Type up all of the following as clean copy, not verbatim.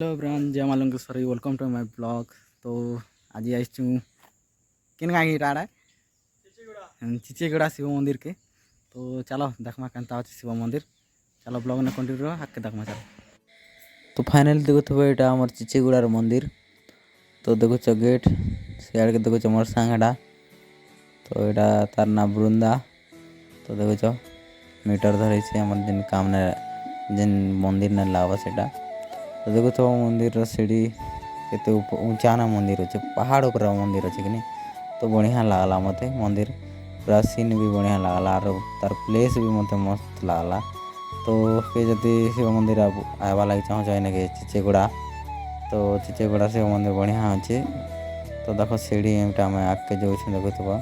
Hello everyone, जय Malankeshwari. Welcome to my blog. तो आज आई किन गाँव इटा चिचेगुड़ा शिव मंदिर के। तो चलो देखमा केनता अच्छे शिव मंदिर। चलो ब्लॉग ने कंटिन्यू आके देखमा चलो। तो फाइनली देखुव यहाँ आम चिचेगुड़ार मंदिर। तो देखुच गेट सियाड़ के देखुच मोर सांगड़ा। तो यहाँ तार ना बृंदा। तो देखुच मीटर धरी आम जिन काम ने जिन मंदिर ने लावा सेटा। तो देखुच मंदिर सीढ़ी केते ऊंचा ना मंदिर अच्छे, पहाड़ ऊपर मंदिर अच्छे कि नहीं। तो बढ़िया लगला मत मंदिर, पूरा सीन भी बढ़िया लगला और तार प्लेस भी मत मस्त लगला। तो के जदि शिव मंदिर आवा लगे चाहो कि चिचेगुड़ा। तो चिचेगुड़ा शिव मंदिर बढ़िया अच्छे। तो देख सीढ़ी एमटा आम आगे जो देखुव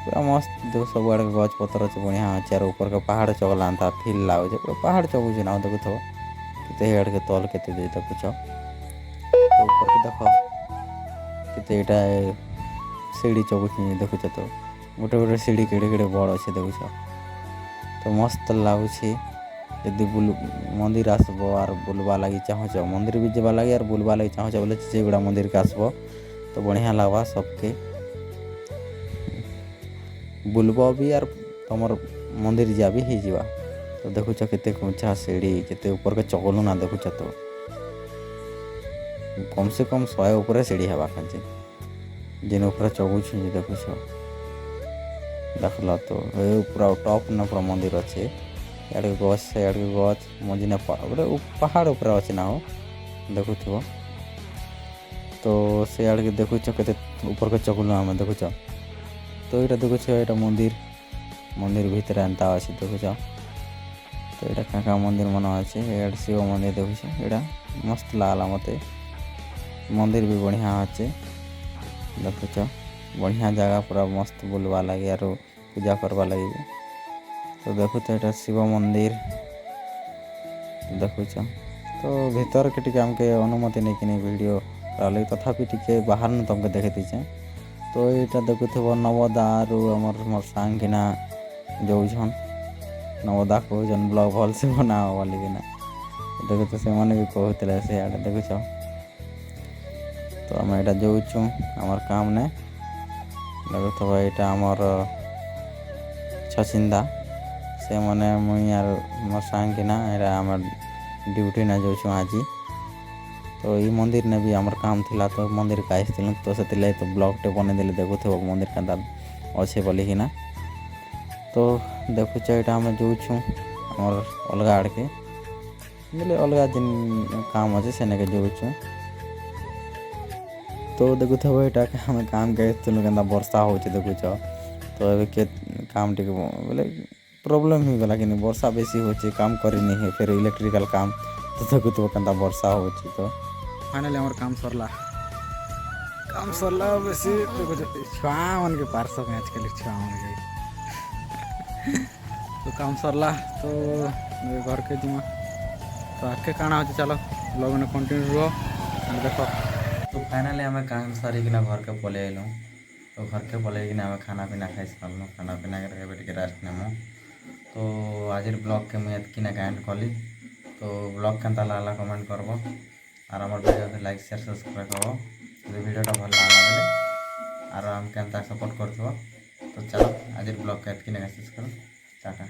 पूरा मस्त देख सब आड़े गच पतर अच्छे बढ़िया अच्छे। और ऊपर के पहाड़ चगला फिल लगे पूरा पहाड़ चगुचे ना देखुव के आड़ के तल के देखुच। तो ऊपर के देख के सीढ़ी चगुचे देखुच। तो गोटे गोटे सीढ़ी केड़े केड़े बड़ अच्छे देखुच। तो मस्त लगुच यदि मंदिर आसब और बुलवा लगी चाहूच, मंदिर भी जवा लगे और बुलवा लगी चाहूच बोले चिचेगुड़ा मंदिर के आसब तो बढ़िया लगवा सबके बुलब भी और तुम मंदिर जा भी हो जावा। तो देखुच केते ऊंचा सीढ़ी केते ऊपर के चगलू ना देखुच। तो कम से कम 100 ऊपर सीढ़ी हवा खाचे जिन ऊपर चगुच देखुच देखल। तो पूरा टॉप न पूरा मंदिर अच्छे याड़े गछ से गछ मझीने गोटे पहाड़ ऊपर अच्छे ना हो देखुव। तो से आड़ के देखुच के ऊपर के चगुल आम देखुच। तो यहाँ देखुच यहाँ मंदिर मंदिर भितर एंता अच्छे देखुच। तो यहाँ क्या क्या मंदिर मन अच्छे यहाँ शिव मंदिर देखुच। यहाँ मस्त लगला मत मंदिर भी बढ़िया अच्छे देखुच। बढ़िया जगह पूरा मस्त बुलवा लगे और पूजा करवा लगे। तो देखुच यहाँ शिव मंदिर देखुच। तो भीतर के टिके आमके अनुमति नहीं कि वीडियो करा तथापि टिके बाहर न तुमके देखे दीचे। तो यहाँ देखुव नवदा आमर मोर सांग किना जोन नवदा कहन ब्लॉग भल से बना बोलिकिना देखुच से मैंने भी कहते से आड़े देखुच। तो आम यहाँ जोचु आमर काम ने देखुव यहाँ आमर छचिंदा से मैंने मुई यार मोर सांग किना आम ड्यूटी ना जाऊँ आज। तो ये मंदिर ने भी आमर काम थिला। तो मंदिर का आसलु तो से तो ब्लॉग टे बने देले देखुव मंदिर का अच्छे बोलिकिना। तो देखुच यहाँ आम जोचु आमर अलग आड़ के बोले अलग जिन काम अच्छे से नेके जोचु। तो देखुव यहाँ आम काम के के वर्षा हो देखुच। तो ये के काम टे बोले प्रॉब्लम ही गला कि वर्षा बेसी होचे काम करी नहीं है फिर इलेक्ट्रिकल काम। तो देखुव के वर्षा हो। तो फाइनली हमार काम सरला बेसी देखो छुआ मन के पार्स में आजकल छुआ मन के तो काम सरला। तो घर के जिमा तो आके काना हो चलो ब्लॉग में कंटिन्यू रहो देखो। तो फाइनली आम काम सारिकिना घर के पलि आलु। तो घर के पलैकिना आम खाना पीना खाई सारूँ। खाना पीना के रेस्ट नेमु। तो आज ब्लॉग के मुझे एतकिना एंड कली। तो ब्लॉग केनता लागला कमेंट करब और आम वीडियो लाइक शेयर सब्सक्राइब करब जो वीडियोटा भल लागला बेले और आम केनता सपोर्ट कर। तो चलो आज ब्लॉग के एतकिना शेष करूँ। टाटा।